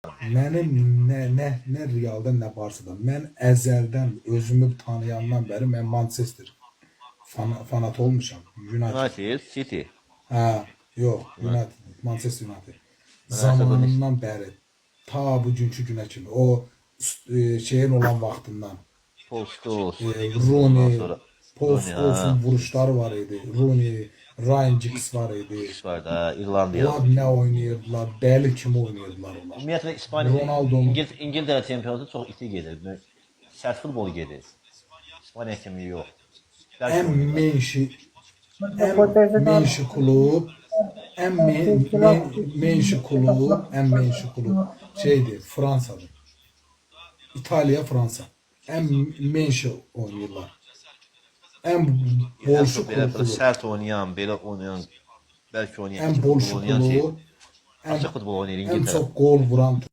Mənim nə Realda, nə Barsada. Mən əzəldən özümü tanıyandan bəri mən Manchester fanat olmuşam. United, City. Hə, yox, United, Manchester United. Mən Zamanından bəri ta bugünkü günə kimi o şeyin olan vaxtından Paul Scholes. Rooney, sonra Paul Scholes'un vuruşları var idi. Rooney, Ryan Giggs var idi. var da İrlandiya. Onlar nə oynayırdılar, dəli kimi oynayırdılar onlar. Ümumiyyətlə İspaniya, Ronaldo, İngiltərə çempionatı çox iti gedir. Sərt futbol gedir. İspaniya kimi yox. ən menşi klub, ən menşi klub şeydir, Fransadır. İtaliya, Fransa. Ən menşi oynayırlar. Ən bolşu Belə klub. sərt oynayan, belə oynayan, bəlkə oynayan, Ən bolşu klub. açıq futbol oynayır Ən İngiltərə. çox gol vuran